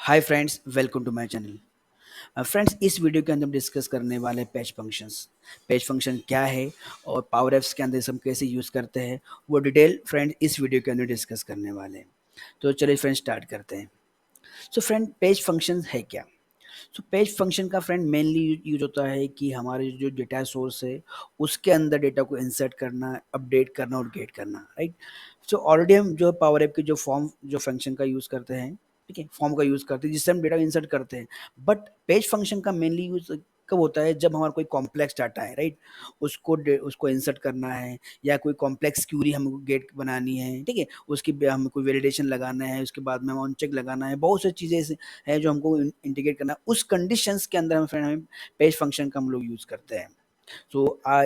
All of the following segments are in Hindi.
Hi friends, welcome to my channel. Friends, इस वीडियो के अंदर हम डिस्कस करने वाले हैं पेज फंक्शंस। पेज फंक्शन क्या है और पावर एप्स के अंदर इसे हम कैसे यूज़ करते हैं, वो डिटेल फ्रेंड इस वीडियो के अंदर डिस्कस करने वाले हैं। तो चलिए फ्रेंड्स स्टार्ट करते हैं। सो फ्रेंड, पेज फंक्शन है क्या? सो पेज फंक्शन का फ्रेंड मेनली यूज होता है कि हमारे जो डेटा सोर्स है उसके अंदर डेटा को इंसर्ट करना, अपडेट करना और गेट करना, राइट। सो ऑलरेडी हम जो पावर ऐप के जो फॉर्म जो फंक्शन का यूज़ करते हैं, ठीक है, फॉर्म का यूज़ करते हैं जिससे हम डेटा इंसर्ट करते हैं। बट पेज फंक्शन का मेनली यूज कब होता है? जब हमारा कोई कॉम्प्लेक्स डाटा है, राइट, उसको इंसर्ट करना है या कोई कॉम्प्लेक्स क्यूरी हमको गेट बनानी है, ठीक है, उसकी हमें कोई वैलिडेशन लगाना है, उसके बाद में ऑन चेक लगाना है, बहुत सी चीज़ें है जो हमको इंटीग्रेट करना है। उस कंडीशंस के अंदर हम फ्रेंड हमें पेज फंक्शन का हम लोग यूज़ करते हैं। सो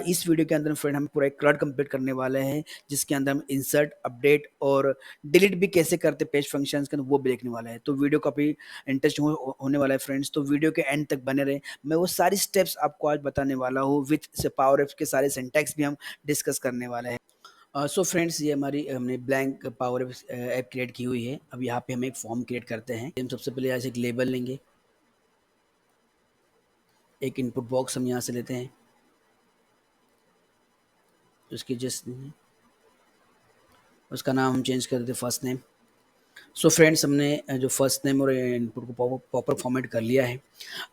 इस वीडियो के अंदर फ्रेंड हम पूरा एक क्लड कंप्लीट करने वाले हैं जिसके अंदर हम इंसर्ट, अपडेट और डिलीट भी कैसे करते पेज फंक्शंस के अंदर वो भी देखने वाला है। तो वीडियो काफ़ी इंटरेस्ट होने वाला है फ्रेंड्स, तो वीडियो के एंड तक बने रहे। मैं वो सारी स्टेप्स आपको आज बताने वाला हूँ, विथ पावर एप्स के सारे सिंटैक्स भी हम डिस्कस करने वाले हैं। सो फ्रेंड्स, ये हमारी हमने ब्लैंक पावर ऐप क्रिएट की हुई है। अब यहाँ पे हम एक फॉर्म क्रिएट करते हैं। हम सबसे पहले यहाँ से एक लेबल लेंगे, एक इनपुट बॉक्स हम यहाँ से लेते हैं, उसकी जस्ट उसका नाम हम चेंज कर देते फर्स्ट नेम। सो फ्रेंड्स, हमने जो फर्स्ट नेम और इनपुट को प्रॉपर फॉर्मेट कर लिया है।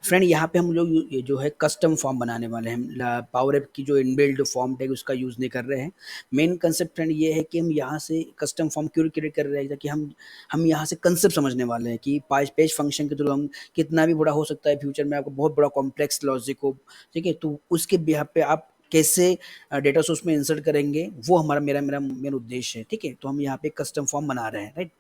फ्रेंड, यहाँ पे हम लोग ये जो है कस्टम फॉर्म बनाने वाले हैं। हम पावर ऐप की जो इनबिल्ट फॉर्म टैग उसका यूज़ नहीं कर रहे हैं। मेन कंसेप्ट फ्रेंड ये है कि हम यहाँ से कस्टम फॉर्म क्यों क्रिएट कर रहे हैं, ताकि हम यहाँ से कंसेप्ट समझने वाले हैं कि पेज फंक्शन के थ्रू हम कितना भी बड़ा हो सकता है फ्यूचर में, आपको बहुत बड़ा कॉम्प्लेक्स लॉजिक हो, ठीक है, तो उसके बिहाफ पे आप कैसे डेटा सोर्स में इंसर्ट करेंगे, वो हमारा मेरा मेरा मेन उद्देश्य है, ठीक है। तो हम यहाँ पे कस्टम फॉर्म बना रहे हैं, राइट।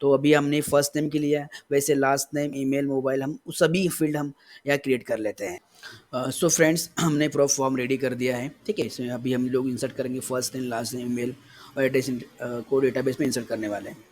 तो अभी हमने फर्स्ट नेम के लिया है, वैसे लास्ट नेम, ईमेल, मोबाइल, हम उस सभी फील्ड हम यहाँ क्रिएट कर लेते हैं। सो फ्रेंड्स, हमने पूरा फॉर्म रेडी कर दिया है, ठीक है। इसमें अभी हम लोग इंसर्ट करेंगे first name, last name, email और एड्रेस को डेटाबेस में इंसर्ट करने वाले हैं।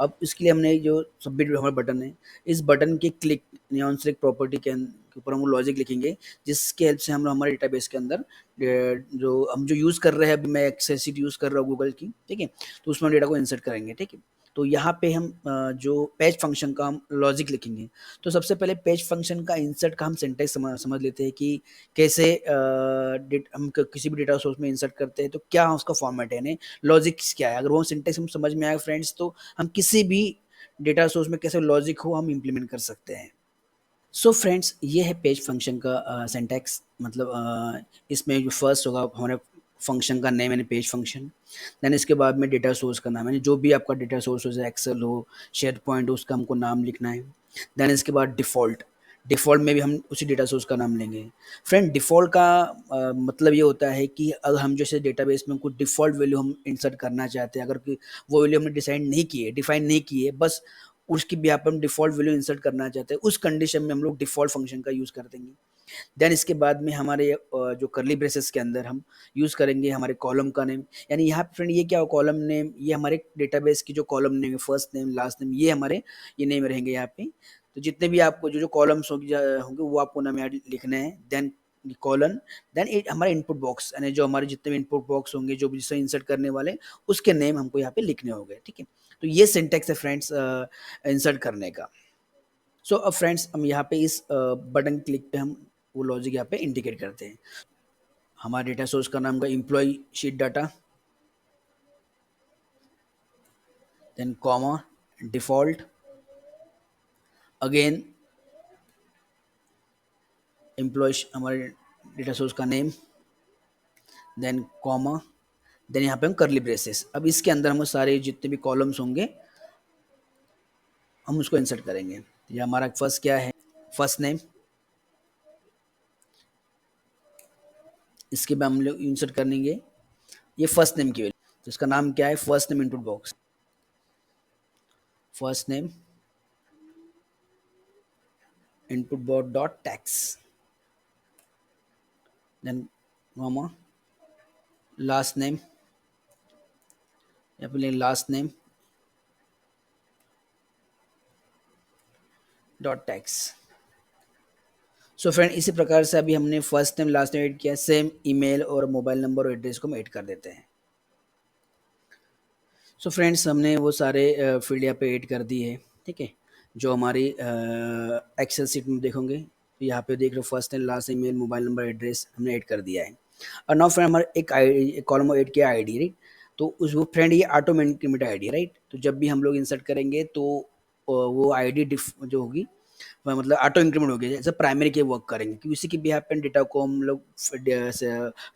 अब इसके लिए हमने जो सबमिट हमारा बटन है, इस बटन के क्लिक या ऑन सेलेक्ट प्रॉपर्टी के ऊपर हम लॉजिक लिखेंगे, जिसके हेल्प से हम हमारे डेटाबेस के अंदर जो यूज़ कर रहे हैं, अभी मैं एक्सेल शीट यूज़ कर रहा हूँ गूगल की, ठीक है, तो उसमें डेटा को इंसर्ट करेंगे, ठीक है। तो यहाँ पे हम जो पेज फंक्शन का हम लॉजिक लिखेंगे। तो सबसे पहले पेज फंक्शन का इंसर्ट का हम सिंटैक्स समझ लेते हैं कि कैसे हम किसी भी डेटा सोर्स में इंसर्ट करते हैं तो क्या उसका फॉर्मेट है, यानी लॉजिक्स क्या है। अगर वो सिंटैक्स हम समझ में आए फ्रेंड्स, तो हम किसी भी डेटा सोर्स में कैसे लॉजिक हो हम इम्प्लीमेंट कर सकते हैं। सो फ्रेंड्स, ये है पेज फंक्शन का सिंटैक्स। मतलब इसमें जो फर्स्ट होगा हमारे फंक्शन का नेम यानी पेज फंक्शन, देन इसके बाद में डेटा सोर्स का नाम, यानी जो भी आपका डेटा सोर्स हो, एक्सेल हो, शेयर पॉइंट हो, उसका हमको नाम लिखना है। देन इसके बाद डिफ़ॉल्ट, डिफ़ॉल्ट में भी हम उसी डेटा सोर्स का नाम लेंगे। फ्रेंड, डिफ़ॉल्ट का मतलब ये होता है कि अगर हम जैसे डेटाबेस में कुछ डिफ़ॉल्ट वैल्यू हम इंसर्ट करना चाहते हैं, अगर वो वैल्यू हमने डिफाइन नहीं की है, बस उसकी बिहाफ पर हम डिफ़ॉल्ट वैल्यू इंसर्ट करना चाहते हैं, उस कंडीशन में हम लोग डिफ़ॉल्ट फंक्शन का यूज़ कर देंगे। देन इसके बाद में हमारे जो कर्ली ब्रेसेस के अंदर हम यूज़ करेंगे हमारे कॉलम का नेम। यानी यहाँ पे फ्रेंड ये क्या हो, कॉलम नेम, ये हमारे डेटाबेस की जो कॉलम नेम है, फर्स्ट नेम, लास्ट नेम, ये हमारे ये नेम रहेंगे यहाँ पे। तो जितने भी आपको जो जो कॉलम्स होंगे वो आपको नाम यहाँ लिखने हैं। देन कॉलन, देन हमारे इनपुट बॉक्स, यानी जो हमारे जितने भी इनपुट बॉक्स होंगे जो भी जिससे इंसर्ट करने वाले, उसके नेम हमको यहाँ पे लिखने होंगे, ठीक है। तो ये सिंटैक्स है फ्रेंड्स इंसर्ट करने का। सो अब फ्रेंड्स, हम यहाँ पे इस बटन क्लिक पे हम वो लॉजिक यहाँ पे इंडिकेट करते हैं। हमारे डेटा सोर्स का नाम का employ sheet data, then comma, default, again employ हमारे डेटा सोर्स का नेम, देन कॉमा, देन यहाँ पे हम करली ब्रेसेस। अब इसके अंदर हम सारे जितने भी कॉलम्स होंगे हम उसको इंसर्ट करेंगे। ये हमारा फर्स्ट क्या है, फर्स्ट नेम, इसके बाद हम लोग इंसर्ट करेंगे ये फर्स्ट नेम की वैल्यू। तो इसका नाम क्या है, first name input box, first name input box dot text, then comma, last name, या फिर last name dot text. So friend, इसी प्रकार से अभी हमने first name, last name add किया, सेम ईमेल और मोबाइल नंबर और एड्रेस को हम ऐड कर देते हैं। सो फ्रेंड्स, हमने वो सारे फील्ड यहाँ पे ऐड कर दी है, ठीक है। जो हमारी एक्सेल शीट में देखोगे तो यहाँ पे देख रहे हो first and last email, mobile number, address हमने ऐड कर दिया है। और नाउ फ्रेंड हमारे एक कॉलम ऐड किया आईडी, राइट। तो उस वो फ्रेंड ये ऑटोमेटिक आईडी, राइट। तो जब भी हम लोग इंसर्ट करेंगे तो वो आईडी जो होगी वह मतलब ऑटो इंक्रीमेंट होगी, जैसे प्राइमरी के वर्क करेंगे कि उसी के बिहाफ पे डेटा को हम लोग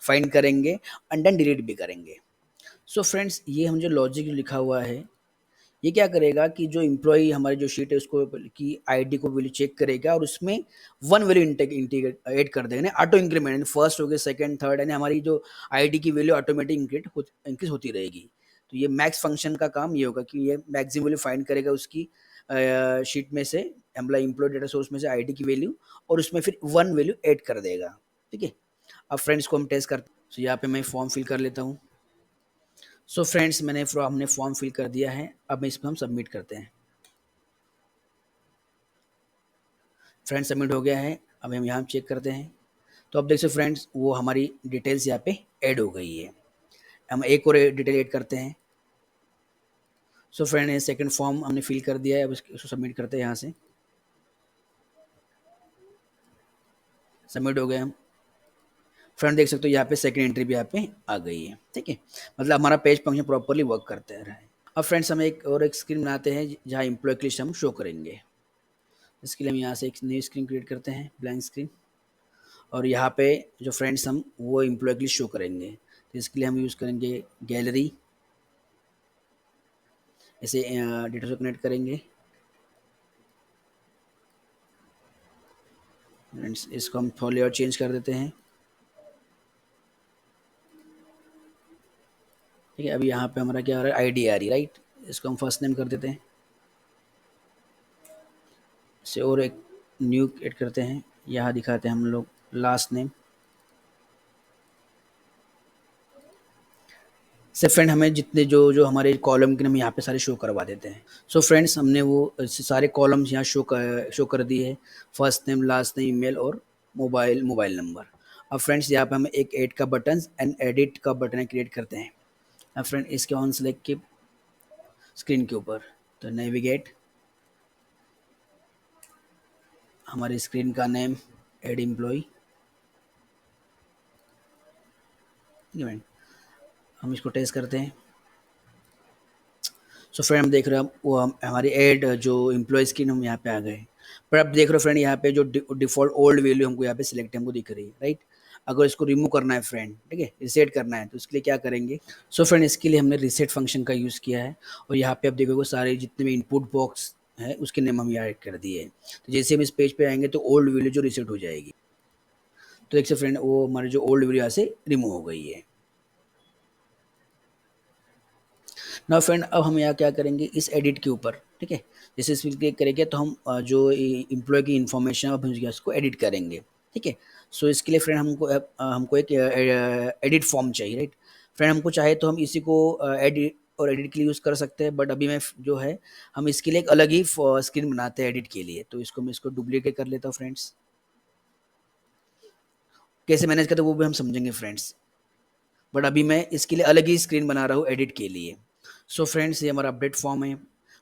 फाइंड करेंगे एंड देन डिलीट भी करेंगे। सो फ्रेंड्स ये हम जो लॉजिक लिखा हुआ है ये क्या करेगा कि जो एम्प्लॉय हमारी जो शीट है उसको की आईडी को वैल्यू चेक करेगा और उसमें वन वैल्यू इंटीग्रेट ऐड कर देगा, ऑटो इंक्रीमेंट, यानी फर्स्ट हो गया, सेकंड, थर्ड, यानी हमारी जो आईडी की वैल्यू ऑटोमेटिक इंक्रीज होती रहेगी। तो ये मैक्स फंक्शन का काम ये होगा कि ये मैक्सिमम वैल्यू फाइंड करेगा उसकी शीट में से, एम्प्लॉय डेटा सोर्स में से आईडी की वैल्यू, और उसमें फिर वन वैल्यू ऐड कर देगा। ठीक है। अब फ्रेंड्स को हम टेस्ट करते हैं। तो यहाँ पे मैं फॉर्म फिल कर लेता हूँ। सो फ्रेंड्स हमने फॉर्म फिल कर दिया है, अब मैं इसको हम सबमिट करते हैं। फ्रेंड्स सबमिट हो गया है, अब हम यहाँ चेक करते हैं। तो अब देख सकते फ्रेंड्स वो हमारी डिटेल्स यहाँ पे ऐड हो गई है। हम एक और डिटेल ऐड करते हैं। सो फ्रेंड सेकंड फॉर्म हमने फिल कर दिया है, अब इसको सबमिट करते हैं। यहाँ से सबमिट हो गए हम। फ्रेंड देख सकते हो यहाँ पे सेकंड एंट्री भी यहाँ पे आ गई है। ठीक है, मतलब हमारा पेज फंक्शन प्रॉपरली वर्क करते रहा है। अब फ्रेंड्स हम एक स्क्रीन बनाते हैं जहाँ एम्प्लॉय की लिस्ट हम शो करेंगे। इसके लिए हम यहाँ से एक न्यू स्क्रीन क्रिएट करते हैं, ब्लैंक स्क्रीन, और यहाँ पे जो फ्रेंड्स हम वो एम्प्लॉय के लिए शो करेंगे। तो इसके लिए हम यूज़ करेंगे गैलरी, इसे डेटा से कनेक्ट करेंगे। फ्रेंड्स इसको हम थोड़ा लेआउट चेंज कर देते हैं। ठीक है, अभी यहाँ पे हमारा क्या आ रहा है, आईडी आ रही, राइट। इसको हम फर्स्ट नेम कर देते हैं, इसे और एक न्यू ऐड करते हैं। यहाँ दिखाते हैं हम लोग लास्ट नेम से। फ्रेंड हमें जितने जो जो हमारे कॉलम के हम यहाँ पे सारे शो करवा देते हैं। सो फ्रेंड्स हमने वो सारे कॉलम्स यहाँ शो कर दिए है, first name, last name, email और मोबाइल नंबर। अब फ्रेंड्स यहाँ पे हमें एक ऐड का बटन एंड एडिट का बटन क्रिएट करते हैं। अब फ्रेंड इसके ऑन सेलेक्ट के स्क्रीन के ऊपर, तो नेविगेट, हमारी स्क्रीन का नेम एड एम्प्लॉय, हम इसको टेस्ट करते हैं। सो फ्रेंड हम देख रहे हैं वो हमारी एड जो एम्प्लॉय स्क्रीन हम यहाँ पे आ गए। पर अब देख रहे हो फ्रेंड यहाँ पे जो डिफॉल्ट ओल्ड वैल्यू हमको यहाँ पे सिलेक्ट हमको दिख रही है, राइट। अगर इसको रिमूव करना है फ्रेंड, ठीक है, रिसेट करना है, तो इसके लिए क्या करेंगे। सो फ्रेंड इसके लिए हमने रिसेट फंक्शन का यूज़ किया है, और यहाँ पे आप देखोगे सारे जितने भी इनपुट बॉक्स है उसके नेम हम यहाँ ऐड कर दिए हैं। तो जैसे हम इस पेज पे आएंगे तो ओल्ड वैल्यू जो रिसेट हो जाएगी। तो एक से फ्रेंड वो हमारी जो ओल्ड वैल्यू यहाँ से रिमूव हो गई है। ना फ्रेंड अब हम यहाँ क्या करेंगे इस एडिट के ऊपर, ठीक है, जैसे इस पर क्लिक करेंगे तो हम जो एम्प्लॉय की इन्फॉर्मेशन अब हम उसको एडिट करेंगे। ठीक है, सो इसके लिए फ्रेंड हमको एक एडिट फॉर्म चाहिए, राइट। फ्रेंड हमको चाहे तो हम इसी को एडिट के लिए यूज़ कर सकते हैं, बट अभी मैं जो है हम इसके लिए एक अलग ही स्क्रीन बनाते हैं एडिट के लिए। तो इसको मैं इसको डुप्लीकेट कर लेता हूँ फ्रेंड्स। कैसे मैनेज करते हैं वो भी हम समझेंगे फ्रेंड्स, बट अभी मैं इसके लिए अलग ही स्क्रीन बना रहा हूँ एडिट के लिए। सो फ्रेंड्स ये हमारा अपडेट फॉर्म है,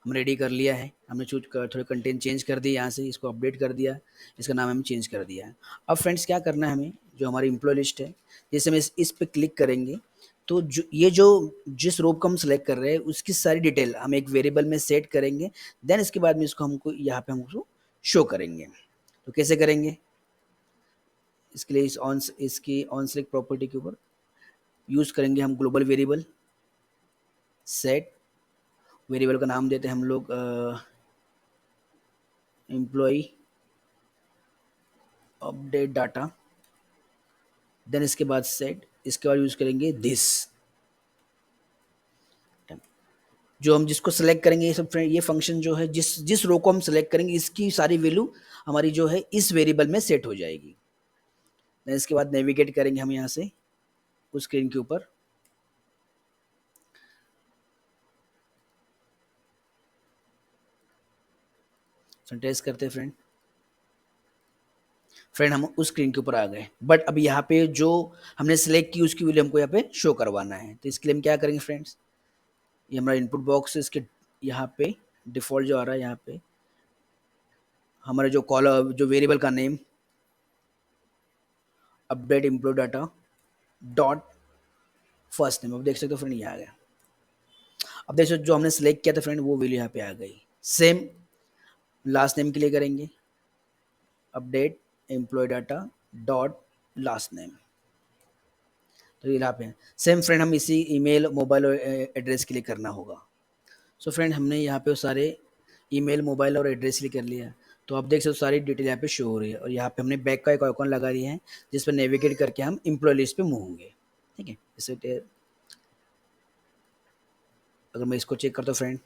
हम रेडी कर लिया है। हमने थोड़े कंटेंट चेंज कर दिए, यहाँ से इसको अपडेट कर दिया, इसका नाम हमने चेंज कर दिया है। अब फ्रेंड्स क्या करना है हमें, जो हमारी एम्प्लॉय लिस्ट है, जैसे हम इस पे क्लिक करेंगे तो जो जिस रो को हम सेलेक्ट कर रहे हैं उसकी सारी डिटेल हम एक वेरिएबल में सेट करेंगे। देन इसके बाद में इसको हमको यहाँ पे हम उसको शो करेंगे। तो कैसे करेंगे, इसके लिए इसकी ऑन सेलेक्ट प्रॉपर्टी के ऊपर यूज़ करेंगे हम ग्लोबल वेरिएबल सेट। वेरिएबल का नाम देते हैं हम लोग एम्प्लॉय अपडेट डाटा। देन इसके बाद सेट, इसके बाद यूज़ करेंगे दिस। जो हम जिसको सेलेक्ट करेंगे ये सब फ्रेंड, ये फंक्शन जो है जिस जिस रो को हम सेलेक्ट करेंगे इसकी सारी वैल्यू हमारी जो है इस वेरिएबल में सेट हो जाएगी। देन इसके बाद नेविगेट करेंगे हम यहाँ से उस स्क्रीन के ऊपर। टेस्ट करते हैं फ्रेंड हम उस स्क्रीन के ऊपर आ गए, बट अब यहाँ पे जो हमने सेलेक्ट की उसकी वैल्यू हमको यहाँ पे शो करवाना है। तो इसके लिए हम क्या करेंगे फ्रेंड्स, ये हमारा इनपुट बॉक्स है, इसके यहाँ पे डिफ़ॉल्ट जो आ रहा है यहाँ पे हमारे जो जो वेरिएबल का name update employ data dot first name. अब देख सकते हो फ्रेंड ये आ गया। अब देख सकते हो जो हमने सेलेक्ट किया था फ्रेंड वो वैल्यू यहाँ पे आ गई। सेम लास्ट नेम के लिए करेंगे update employ data dot last name. तो ये यहाँ पे सेम फ्रेंड हम इसी ईमेल मोबाइल और एड्रेस के लिए करना होगा। सो फ्रेंड हमने यहाँ पे वो सारे ईमेल मोबाइल और एड्रेस के लिए कर लिया। तो आप देख सकते हो सारी डिटेल यहाँ पे शो हो रही है और यहाँ पे हमने बैक का एक आइकॉन लगा दिया है जिस पर नेविगेट करके हम एम्प्लॉय लिस्ट पे मूव होंगे। ठीक है, जैसे अगर मैं इसको चेक करता हूँ फ्रेंड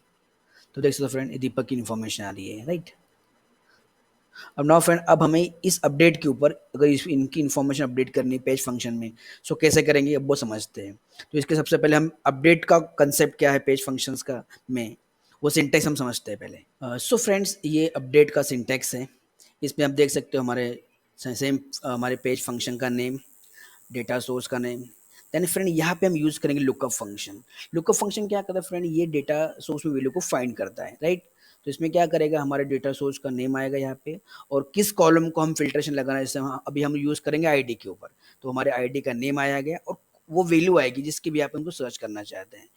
तो देख सकते हो फ्रेंड दीपक की इन्फॉर्मेशन आ रही है, राइट। अब नाउ फ्रेंड अब हमें इस अपडेट के ऊपर अगर इनकी इन्फॉर्मेशन अपडेट करनी है पेज फंक्शन में, सो कैसे करेंगे अब वो समझते हैं। तो इसके सबसे पहले हम अपडेट का कंसेप्ट क्या है पेज फंक्शंस का में वो सिंटेक्स हम समझते हैं पहले। सो फ्रेंड्स ये अपडेट का सिंटेक्स है। इसमें आप देख सकते हो हमारे सेम हमारे पेज फंक्शन का नेम, डेटा सोर्स का नेम, देन फ्रेंड यहाँ पे हम यूज करेंगे लुकअप फंक्शन। लुकअप फंक्शन क्या करता है फ्रेंड, ये डेटा सोर्स में वैल्यू को फाइंड करता है, राइट। तो इसमें क्या करेगा हमारे डेटा सोर्स का नेम आएगा यहाँ पे और किस कॉलम को हम फिल्ट्रेशन लगाना है, जैसे अभी हम यूज करेंगे आईडी के ऊपर, तो हमारे आईडी का नेम आया गया और वो वैल्यू आएगी जिसकी भी आप उनको सर्च करना चाहते हैं।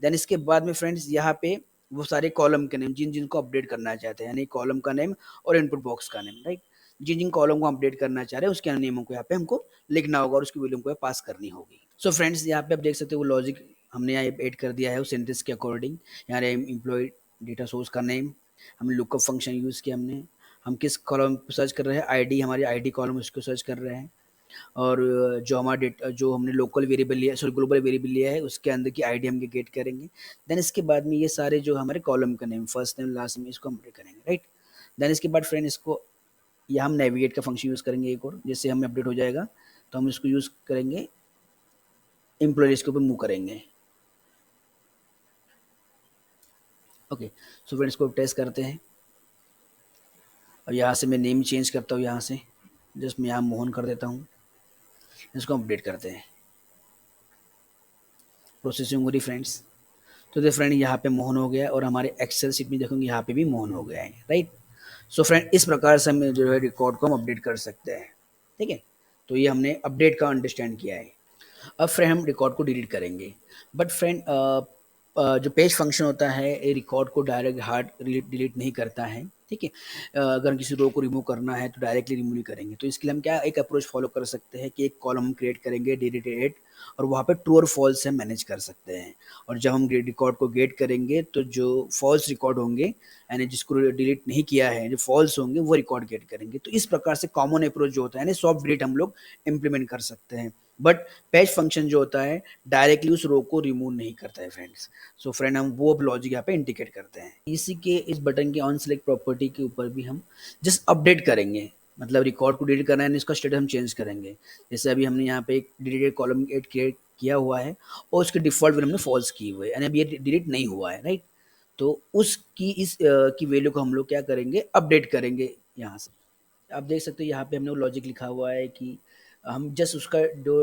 देन इसके बाद में फ्रेंड्स यहाँ पे वो सारे कॉलम के नेम जिनको अपडेट करना चाहते हैं, यानी कॉलम का नेम और इनपुट बॉक्स का नेम, राइट। जिन जिन कॉलम को अपडेट करना चाह रहे हैं उसके नेमों को यहाँ पे हमको लिखना होगा और उसकी वैल्यू हमको पास करनी होगी। सो फ्रेंड्स यहाँ पे आप देख सकते हो वो लॉजिक हमने यहाँ ऐड कर दिया है उस सेंटेंस के अकॉर्डिंग। यहाँ एम्प्लॉय डेटा सोर्स का नेम, हमने लुकअप फंक्शन यूज़ किया हमने, हम किस कॉलम पर सर्च कर रहे हैं, आईडी हमारी आईडी कॉलम उसको सर्च कर रहे हैं और जो हमारा डेटा जो हमने लोकल वेरिएबल लिया सॉरी ग्लोबल वेरिएबल लिया है उसके अंदर की आईडी हम गेट करेंगे। देन इसके बाद में ये सारे जो हमारे कॉलम का name first name last name इसको हम अपडेट करेंगे, राइट। देन इसके बाद फ्रेंड इसको या हम नेविगेट का फंक्शन यूज़ करेंगे एक और, जैसे हमें अपडेट हो जाएगा तो हम इसको यूज़ करेंगे एम्प्लॉयज के ऊपर मूव करेंगे। ओके, सो फ्रेंड्स को टेस्ट करते हैं। और यहाँ से मैं नेम चेंज करता हूँ, यहाँ से जस्ट मैं यहाँ मोहन कर देता हूँ, इसको अपडेट करते हैं। प्रोसेसिंग हो रही फ्रेंड्स। तो देखिए फ्रेंड यहाँ पे मोहन हो गया और हमारे एक्सेल शीट में देखोगे यहाँ पे भी मोहन हो गया है, राइट। सो फ्रेंड इस प्रकार से हम जो है रिकॉर्ड को हम अपडेट कर सकते हैं, ठीक है। तो ये हमने अपडेट का अंडरस्टैंड किया है। अब फ्रेंड हम रिकॉर्ड को डिलीट करेंगे, बट फ्रेंड जो पेज फंक्शन होता है ये रिकॉर्ड को डायरेक्ट हार्ड डिलीट नहीं करता है, ठीक है। अगर किसी रो को रिमूव करना है तो डायरेक्टली रिमूव नहीं करेंगे। तो इसके लिए हम क्या एक अप्रोच फॉलो कर सकते हैं कि एक कॉलम हम क्रिएट करेंगे डिलीटेड और वहाँ पे ट्रू और फॉल्स से मैनेज कर सकते हैं। और जब हम रिकॉर्ड को गेट करेंगे तो जो फॉल्स रिकॉर्ड होंगे यानी जिसको डिलीट नहीं किया है जो फॉल्स होंगे वो रिकॉर्ड गेट करेंगे। तो इस प्रकार से कॉमन अप्रोच जो होता है यानी सॉफ्ट डिलीट हम लोग इम्प्लीमेंट कर सकते हैं। बट पैच फंक्शन जो होता है डायरेक्टली उस रो को रिमूव नहीं करता है फ्रेंड्स। सो फ्रेंड हम वो लॉजिक यहाँ पे इंडिकेट करते हैं। इसी के इस बटन के ऑन सेलेक्ट प्रॉपर्टी के ऊपर भी हम जस्ट अपडेट करेंगे, मतलब रिकॉर्ड को डिलीट करना है इसका स्टेटस हम चेंज करेंगे। जैसे अभी हमने यहाँ पे एक डिलीटेड कॉलम एड क्रिएट किया हुआ है और उसके डिफॉल्ट वैल्यू हमने फॉल्स की हुई है यानी अभी ये डिलीट नहीं हुआ है, राइट। तो उसकी इस की वैल्यू को हम लोग क्या करेंगे अपडेट करेंगे यहाँ से। आप देख सकते हो यहाँ पे हमने वो लॉजिक लिखा हुआ है कि हम जस्ट उसका जो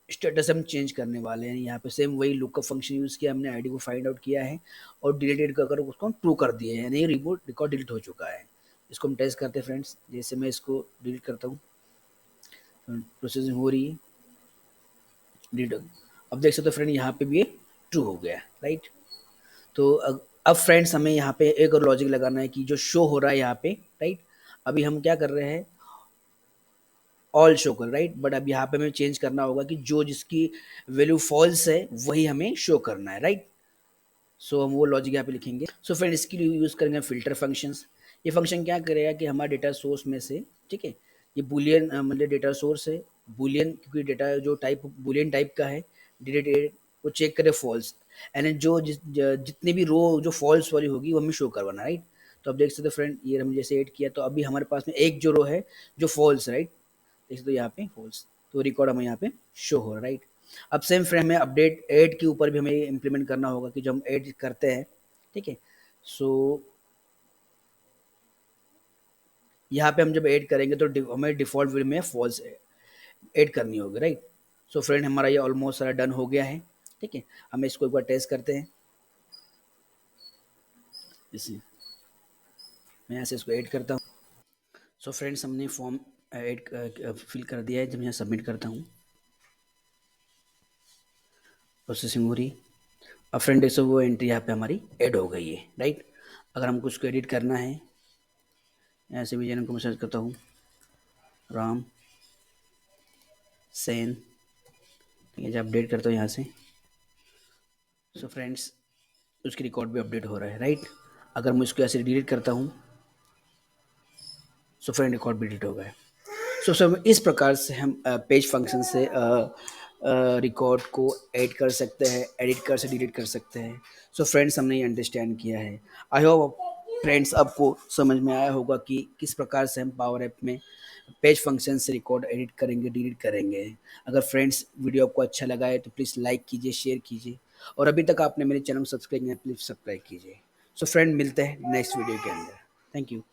स्टेटस हम चेंज करने वाले हैं। यहाँ पे सेम वही लुकअप फंक्शन यूज़ किया हमने, आईडी को फाइंड आउट किया है और डिलीटेड कर उसको हम ट्रू कर दिए हैं यानी रिपोर्ट रिकॉर्ड डिलीट हो चुका है। इसको हम टेस्ट करते हैं फ्रेंड्स। जैसे मैं इसको डिलीट करता हूँ प्रोसेसिंग हो रही है डिलीट। अब देख सकते हो फ्रेंड यहाँ पे भी ये ट्रू हो गया, राइट। तो अब फ्रेंड्स हमें यहाँ पे एक और लॉजिक लगाना है कि जो शो हो रहा है यहाँ पे, राइट। अभी हम क्या कर रहे हैं ऑल शो कर, राइट। बट अब यहाँ पे हमें चेंज करना होगा कि जो जिसकी वैल्यू फॉल्स है वही हमें शो करना है, राइट। सो हम वो लॉजिक यहाँ पे लिखेंगे। सो फ्रेंड इसके लिए यूज़ करेंगे फिल्टर फंक्शंस। ये फंक्शन क्या करेगा कि हमारे डेटा सोर्स में से, ठीक है, ये बुलियन मतलब डेटा सोर्स है बुलियन क्योंकि डेटा जो टाइप बुलियन टाइप का है डिलीटेड वो चेक करे फॉल्स यानी जो जितनी भी रो जो फॉल्स वाली होगी वो हमें शो करवाना, राइट। तो अब देख सकते हो फ्रेंड ये हम जैसे ऐड किया तो अभी हमारे पास में एक जो रो है जो फॉल्स, राइट। देख सकते हो यहाँ पे फॉल्स, तो रिकॉर्ड हमें यहाँ पे शो हो रहा है, राइट। अब सेम फ्रेम में अपडेट ऐड के ऊपर भी हमें इम्प्लीमेंट करना होगा कि जब हम ऐड करते हैं, ठीक है। सो यहाँ पे हम जब ऐड करेंगे तो हमें डिफ़ॉल्ट वे में फॉल्स ऐड करनी होगी, राइट। सो फ्रेंड हमारा ये ऑलमोस्ट सारा डन हो गया है, ठीक है। हम इसको एक बार टेस्ट करते हैं। इसी मैं ऐसे इसको ऐड करता हूँ। सो फ्रेंड्स हमने फॉर्म ऐड फिल कर दिया है। जब यहाँ सबमिट करता हूँ, प्रोसेसिंग हो रही। अब फ्रेंड देखो वो एंट्री यहाँ पे हमारी ऐड हो गई है, राइट। अगर हमको उसको एडिट करना है, यहाँ से विजयन को मैं सर्च करता हूँ, राम सेन, ठीक है। जब अपडेट करता हूँ यहाँ से, सो फ्रेंड्स उसकी रिकॉर्ड भी अपडेट हो रहा है, राइट। अगर मैं उसको ऐसे डिलीट करता हूँ, सो फ्रेंड रिकॉर्ड भी डिलीट हो गया है। सो सब इस प्रकार से हम पेज फंक्शन से रिकॉर्ड को ऐड कर सकते हैं, एडिट कर से डिलीट कर सकते हैं। सो फ्रेंड्स हमने ये अंडरस्टैंड किया है। आई होप फ्रेंड्स आपको समझ में आया होगा कि किस प्रकार से हम पावर ऐप में पेज फंक्शन से रिकॉर्ड एडिट करेंगे, डिलीट करेंगे। अगर फ्रेंड्स वीडियो आपको अच्छा लगा है तो प्लीज़ लाइक कीजिए, शेयर कीजिए, और अभी तक आपने मेरे चैनल को सब्सक्राइब नहीं किया प्लीज़ सब्सक्राइब कीजिए। सो फ्रेंड मिलते हैं नेक्स्ट वीडियो के अंदर। Thank you.